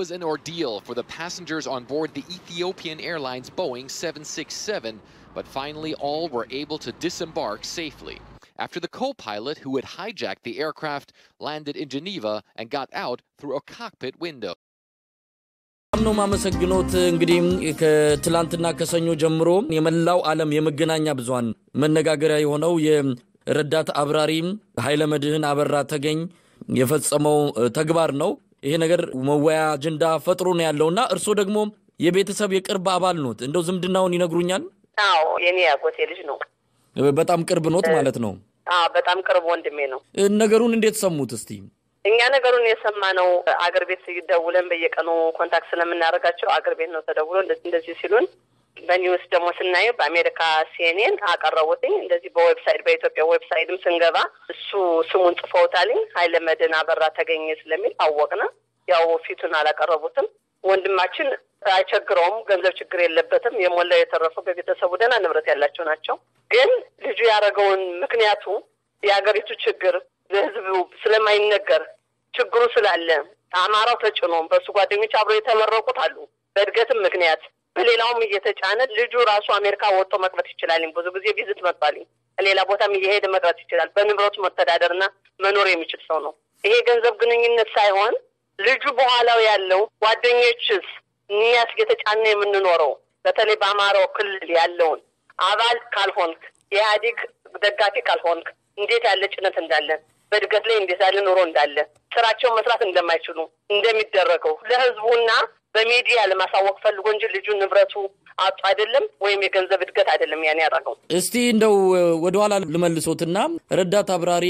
was an ordeal for the passengers on board the Ethiopian Airlines Boeing 767, but finally all were able to disembark safely. After the co-pilot who had hijacked the aircraft landed in Geneva and got out through a cockpit window. አምኖ ማመሰግኖት እንግዲህ ከትላንትና ከሰኞ ጀምሮ የመላው ዓለም የመገናኛ ብዙሃን መነጋገሪያ የሆነው የረዳት አብራሪ ኃይለመድህን አበራ ተገኝ የፈጸመው ተግባር ነው። ይሄ ነገር መወያ አጀንዳ ፈጥሮ ነው ያለውና እርሶ ደግሞ የቤተሰብ የቅርብ አባል ኖት እንደው ዝምድናውን ይነግሩኛል? አዎ የኔ ያጎቴ ልጅ ነው። በጣም ቅርብ ኖት ማለት ነው? አዎ በጣም ቅርብ ወንድሜ ነው። ነገሩን እንዴት ሰሙት እስቲ? እኛ ነገሩን የሰማነው አገር ቤት ሲደውለን በየቀኑ ኮንታክት ስለምናደርጋቸው አገር ቤት ነው ተደውሎ እንደዚህ ሲሉን በኒውስ ደግሞ ስናየው በአሜሪካ CNN አቀረቡትኝ እንደዚህ በዌብሳይት በኢትዮጵያ ዌብሳይትም ስንገባ እሱ ስሙን ጽፈውታልኝ ኃይለመድህን አበራ ተገኘ ስለሚል አወቅና ያው ፊቱን አላቀረቡትም። ወንድማችን አይቸግረውም፣ ገንዘብ ችግር የለበትም፣ የሞላ የተረፈው በቤተሰቡ ደህና ንብረት ያላቸው ናቸው። ግን ልጁ ያደረገውን ምክንያቱ የአገሪቱ ችግር ለህዝቡ ስለማይነገር ችግሩ ስላለ አማራው ተጭኖ በሱ ጓደኞች አብረው የተመረቁት አሉ በእድገትም ምክንያት በሌላውም እየተጫነ ልጁ ራሱ አሜሪካ ወጥቶ መቅረት ይችላል። ብዙ ጊዜ ቪዚት መጥቷል። ሌላ ቦታም እየሄደ መቅረት ይችላል። በንብረቱ መተዳደርና መኖር የሚችል ሰው ነው። ይሄ ገንዘብ ግንኙነት ሳይሆን ልጁ በኋላው ያለው ጓደኞችስ እኛስ እየተጫነ የምንኖረው በተለይ በአማራው ክልል ያለውን አባል ካልሆንክ የኢህአዴግ ደጋፊ ካልሆንክ እንዴት ያለ ጭነት እንዳለ በእድገት ላይ እንዴት ያለ ኑሮ እንዳለ ስራቸውን መስራት እንደማይችሉ እንደሚደረገው ለህዝቡና በሚዲያ ለማሳወቅ ፈልጎ እንጂ ልጁ ንብረቱ አጣ አይደለም ወይም የገንዘብ እድገት አይደለም ያን ያደረገው። እስቲ እንደው ወደ ኋላ ልመልሶትና ረዳት አብራሪ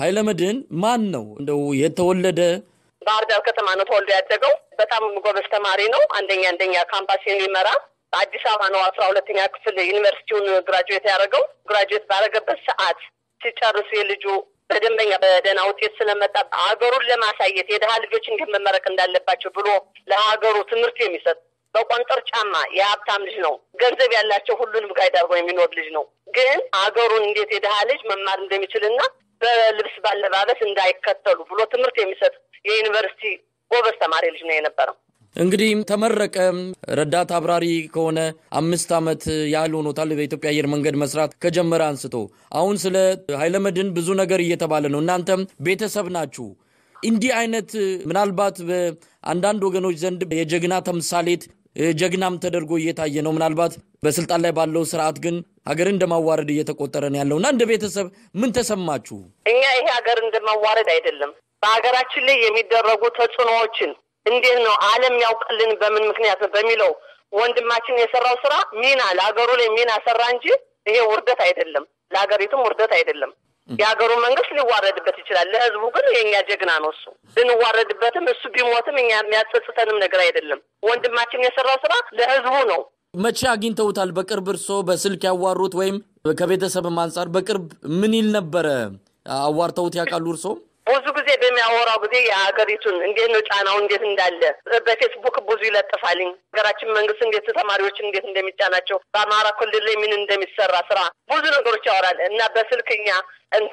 ኃይለመድህን ማን ነው? እንደው የተወለደ ባህር ዳር ከተማ ነው ተወልዶ ያደገው። በጣም ጎበዝ ተማሪ ነው። አንደኛ ካምፓስን ይመራ። አዲስ አበባ ነው 12ኛ ክፍል ዩኒቨርሲቲውን ግራጁዌት ያደረገው። ግራጁዌት ባደረገበት ሰዓት ሲጨርስ የልጁ በደንበኛ በደህና ውጤት ስለመጣ ሀገሩን ለማሳየት የደሃ ልጆች እንዴት መመረቅ እንዳለባቸው ብሎ ለሀገሩ ትምህርት የሚሰጥ በቆንጠር ጫማ የሀብታም ልጅ ነው። ገንዘብ ያላቸው ሁሉንም ጋይድ አድርጎ የሚኖር ልጅ ነው። ግን ሀገሩን እንዴት የደሃ ልጅ መማር እንደሚችልና በልብስ ባለባበስ እንዳይከተሉ ብሎ ትምህርት የሚሰጥ የዩኒቨርሲቲ ጎበዝ ተማሪ ልጅ ነው የነበረው። እንግዲህ ተመረቀ። ረዳት አብራሪ ከሆነ 5 አመት ያህል ሆኖታል በኢትዮጵያ አየር መንገድ መስራት ከጀመረ አንስቶ። አሁን ስለ ኃይለመድህን ብዙ ነገር እየተባለ ነው። እናንተም ቤተሰብ ናችሁ። እንዲህ አይነት ምናልባት በአንዳንድ ወገኖች ዘንድ የጀግና ተምሳሌት ጀግናም ተደርጎ እየታየ ነው። ምናልባት በስልጣን ላይ ባለው ስርዓት ግን ሀገርን እንደማዋረድ እየተቆጠረ ነው ያለውና እንደ ቤተሰብ ምን ተሰማችሁ? እኛ ይሄ ሀገር እንደማዋረድ አይደለም በሀገራችን ላይ የሚደረጉ ተጽዕኖዎችን እንዴት ነው ዓለም ያውቀልን በምን ምክንያት በሚለው ወንድማችን የሰራው ስራ ሚና ለሀገሩ ላይ ሚና ሰራ እንጂ ይሄ ውርደት አይደለም፣ ለሀገሪቱም ውርደት አይደለም። የሀገሩ መንግስት ሊዋረድበት ይችላል፣ ለህዝቡ ግን የኛ ጀግና ነው። እሱ ልንዋረድበትም እሱ ቢሞትም እኛ የሚያጸጽተንም ነገር አይደለም። ወንድማችን የሰራው ስራ ለህዝቡ ነው። መቼ አግኝተውታል? በቅርብ እርሶ በስልክ ያዋሩት ወይም ከቤተሰብም አንፃር በቅርብ ምን ይል ነበረ? አዋርተውት ያውቃሉ እርሶ? ብዙ ጊዜ በሚያወራው ጊዜ የሀገሪቱን እንዴት ነው ጫናው እንዴት እንዳለ በፌስቡክ ብዙ ይለጥፋልኝ። ሀገራችን መንግስት እንዴት ተማሪዎችን እንዴት እንደሚጫናቸው በአማራ ክልል ላይ ምን እንደሚሰራ ስራ ብዙ ነገሮች ያወራል እና በስልክኛ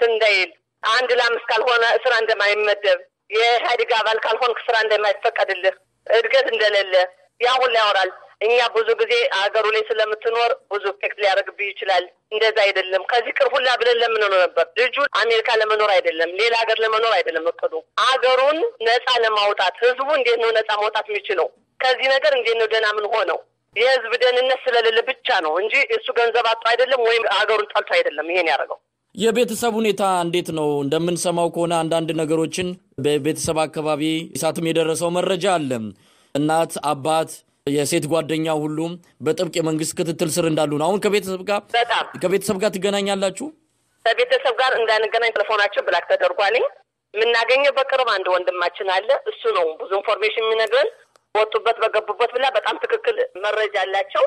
እንዳይል አንድ ለአምስት ካልሆነ ስራ እንደማይመደብ የኢህአዴግ አባል ካልሆንክ ስራ እንደማይፈቀድልህ እድገት እንደሌለ ያ ሁሉ ያወራል። እኛ ብዙ ጊዜ ሀገሩ ላይ ስለምትኖር ብዙ ፌክት ሊያደርግብህ ይችላል። እንደዛ አይደለም። ከዚህ ቅር ሁላ ብለን ለምን ነው ነበር ልጁ አሜሪካ ለመኖር አይደለም ሌላ ሀገር ለመኖር አይደለም እቅዱ ሀገሩን ነፃ ለማውጣት ህዝቡ እንዴት ነው ነፃ ማውጣት የሚችለው ከዚህ ነገር እንዴት ነው ደህና ምን ሆነው የህዝብ ደህንነት ስለሌለ ብቻ ነው እንጂ እሱ ገንዘብ አጥቶ አይደለም ወይም ሀገሩን ጠልቶ አይደለም ይሄን ያደረገው። የቤተሰብ ሁኔታ እንዴት ነው? እንደምንሰማው ከሆነ አንዳንድ ነገሮችን በቤተሰብ አካባቢ እሳትም የደረሰው መረጃ አለ። እናት አባት የሴት ጓደኛ ሁሉ በጥብቅ የመንግስት ክትትል ስር እንዳሉ ነው። አሁን ከቤተሰብ ጋር ትገናኛላችሁ? ከቤተሰብ ጋር እንዳንገናኝ ቴሌፎናቸው ብላክ ተደርጓል። የምናገኘው በቅርብ አንድ ወንድማችን አለ። እሱ ነው ብዙ ኢንፎርሜሽን የሚነግረን። ወጡበት በገቡበት ብላ በጣም ትክክል መረጃ አላቸው።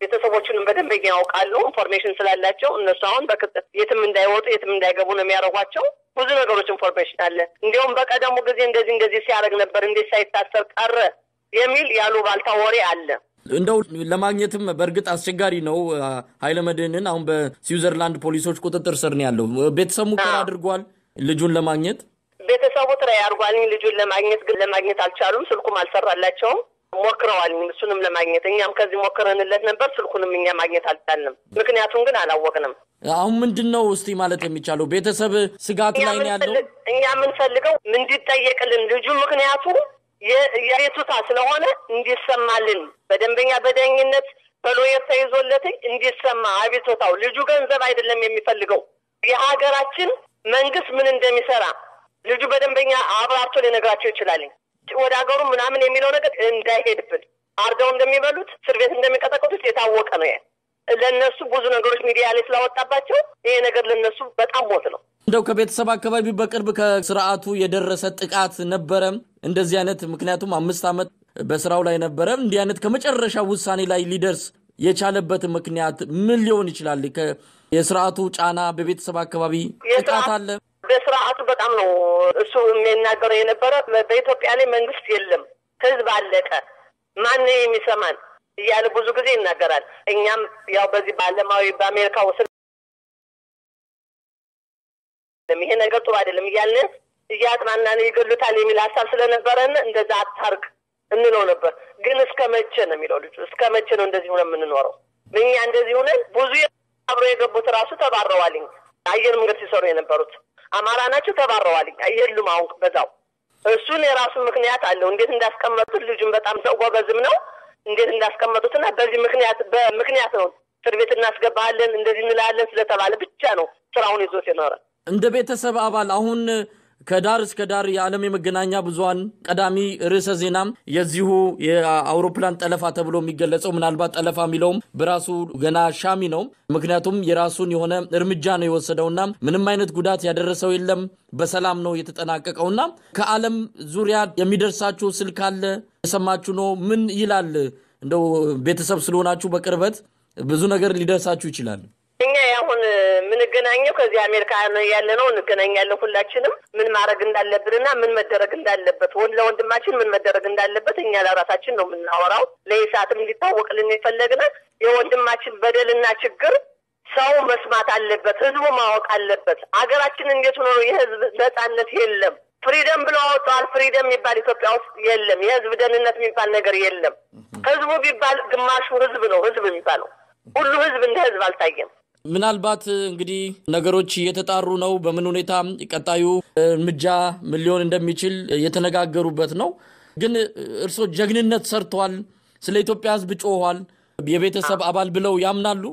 ቤተሰቦቹንም በደንብ ያውቃሉ ኢንፎርሜሽን ስላላቸው እነሱ አሁን በክትትል የትም እንዳይወጡ የትም እንዳይገቡ ነው የሚያደርጓቸው። ብዙ ነገሮች ኢንፎርሜሽን አለ። እንዲያውም በቀደሙ ጊዜ እንደዚህ ሲያደርግ ነበር እንዴት ሳይታሰር ቀረ የሚል ያሉ ባልታወሪ አለ። እንደው ለማግኘትም በእርግጥ አስቸጋሪ ነው። ኃይለመድህንን አሁን በስዊዘርላንድ ፖሊሶች ቁጥጥር ስር ነው ያለው። ቤተሰቡ ሙከራ አድርጓል ልጁን ለማግኘት። ቤተሰቡ ትራይ አርጓልኝ ልጁን ለማግኘት አልቻሉም ስልኩም አልሰራላቸውም ሞክረዋልኝ እሱንም ለማግኘት እኛም ከዚህ ሞክረንለት ነበር ስልኩንም እኛ ማግኘት አልቻልንም ምክንያቱም ግን አላወቅንም አሁን ምንድነው እስቲ ማለት የሚቻለው ቤተሰብ ስጋት ላይ ነው ያለው እኛ ምን ፈልገው ምን እንዲጠየቅልን ልጁ ምክንያቱ የቤቱታ ስለሆነ እንዲሰማልን በደንበኛ በደኝነት በሎየር ተይዞለት እንዲሰማ አቤቱታው ልጁ ገንዘብ አይደለም የሚፈልገው የሀገራችን መንግስት ምን እንደሚሰራ ልጁ በደንበኛ አብራርቶ ሊነግራቸው ይችላል ወደ ሀገሩ ምናምን የሚለው ነገር እንዳይሄድብን አርደው እንደሚበሉት እስር ቤት እንደሚቀጠቅጡት የታወቀ ነው ለነሱ ብዙ ነገሮች ሚዲያ ላይ ስላወጣባቸው ይሄ ነገር ለነሱ በጣም ሞት ነው እንደው ከቤተሰብ አካባቢ በቅርብ ከስርዓቱ የደረሰ ጥቃት ነበረ እንደዚህ አይነት ምክንያቱም 5 አመት በስራው ላይ ነበረ እንዲህ አይነት ከመጨረሻ ውሳኔ ላይ ሊደርስ የቻለበት ምክንያት ምን ሊሆን ይችላል የስርዓቱ ጫና በቤተሰብ አካባቢ ጥቃት አለ በስርዓቱ በጣም ነው እሱ የሚናገረው የነበረ በኢትዮጵያ ላይ መንግስት የለም ህዝብ አለቀ ማን የሚሰማን ያለ ብዙ ጊዜ ይናገራል እኛም ያው በዚህ ባለማዊ በአሜሪካ ውስጥ ይሄ ነገር ጥሩ አይደለም ይያልን ያጥናናን ይገሉታል የሚል ሐሳብ ስለነበረን እንደዛ አታርግ እንለው ነበር ግን እስከመቼ ነው የሚለው ልጅ እስከመቼ ነው እንደዚህ ሆነ የምንኖረው እኛ እንደዚህ ሆነ ብዙ አብሮ የገቡት ራሱ ተባረዋልኝ አየር መንገድ ሲሰሩ የነበሩት አማራ ናቸው ተባረዋልኝ አየሉም አሁን በዛው እሱን የራሱ ምክንያት አለው እንዴት እንዳስቀመጡት ልጁን በጣም ተጓበዝም ነው እንዴት እንዳስቀመጡትና በዚህ ምክንያት ነው እስር ቤት እናስገባለን እንደዚህ እንላለን ስለተባለ ብቻ ነው ስራውን ይዞት የኖረ እንደ ቤተሰብ አባል አሁን ከዳር እስከ ዳር የዓለም የመገናኛ ብዙሃን ቀዳሚ ርዕሰ ዜናም የዚሁ የአውሮፕላን ጠለፋ ተብሎ የሚገለጸው ምናልባት ጠለፋ የሚለውም በራሱ ገና ሻሚ ነው ምክንያቱም የራሱን የሆነ እርምጃ ነው የወሰደውና ምንም አይነት ጉዳት ያደረሰው የለም በሰላም ነው የተጠናቀቀውና ከዓለም ዙሪያ የሚደርሳችሁ ስልክ አለ የሰማችሁ ነው ምን ይላል እንደው ቤተሰብ ስለሆናችሁ በቅርበት ብዙ ነገር ሊደርሳችሁ ይችላል እኛ ያሁን ምን ገናኘው ከዚህ አሜሪካ ያለነው እንገናኛለን ሁላችንም ምን ማድረግ እንዳለብንና ምን መደረግ እንዳለበት ወንድማችን ምን መደረግ እንዳለበት እኛ ለራሳችን ነው የምናወራው ለይሳትም እንዲታወቅልን ይፈልግና የወንድማችን በደልና ችግር ሰው መስማት አለበት ህዝቡ ማወቅ አለበት አገራችን እንዴት ሆኖ የህዝብ ነጻነት የለም ፍሪደም ብለው አወጣል ፍሪደም የሚባል ኢትዮጵያ ውስጥ የለም የህዝብ ደህንነት የሚባል ነገር የለም ህዝቡ ቢባል ግማሹ ህዝብ ነው ህዝብ የሚባለው ሁሉ ህዝብ እንደ ህዝብ አልታየም ምናልባት እንግዲህ ነገሮች እየተጣሩ ነው በምን ሁኔታ ቀጣዩ እርምጃ ሚሊዮን እንደሚችል የተነጋገሩበት ነው ግን እርሶ ጀግንነት ሰርተዋል ስለ ኢትዮጵያ ህዝብ ጮኋል የቤተሰብ አባል ብለው ያምናሉ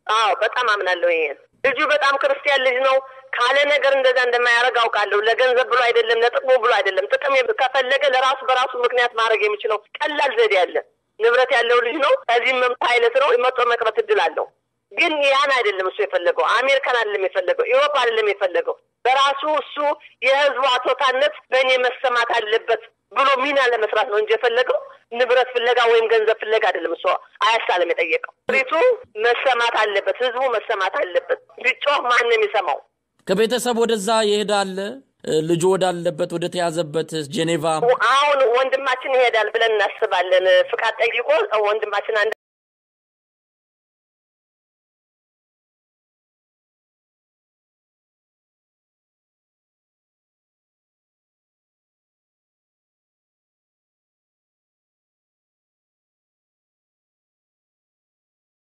አዎ በጣም አምናለሁ ይሄን ልጁ በጣም ክርስቲያን ልጅ ነው ካለ ነገር እንደዛ እንደማያረግ አውቃለሁ ለገንዘብ ብሎ አይደለም ለጥቅሙ ብሎ አይደለም ጥቅም ከፈለገ ለራሱ በራሱ ምክንያት ማድረግ የሚችለው ቀላል ዘዴ ያለ ንብረት ያለው ልጅ ነው እዚህም መምታይለት ነው ይመጣ መቅረት እድላለሁ ግን ያን አይደለም እሱ የፈለገው አሜሪካን አይደለም የፈለገው ኢሮፓ አይደለም የፈለገው በራሱ እሱ የህዝቡ አቶታነት በእኔ መሰማት አለበት ብሎ ሚና ለመስራት ነው እንጂ የፈለገው ንብረት ፍለጋ ወይም ገንዘብ ፍለጋ አይደለም እሱ አያሳለም የጠየቀው ሪቱ መሰማት አለበት ህዝቡ መሰማት አለበት ቢጮህ ማን ነው የሚሰማው ከቤተሰብ ወደዛ ይሄዳል ልጅ ወዳለበት ወደ ተያዘበት ጄኔቫ አሁን ወንድማችን ይሄዳል ብለን እናስባለን ፍቃድ ጠይቆ ወንድማችን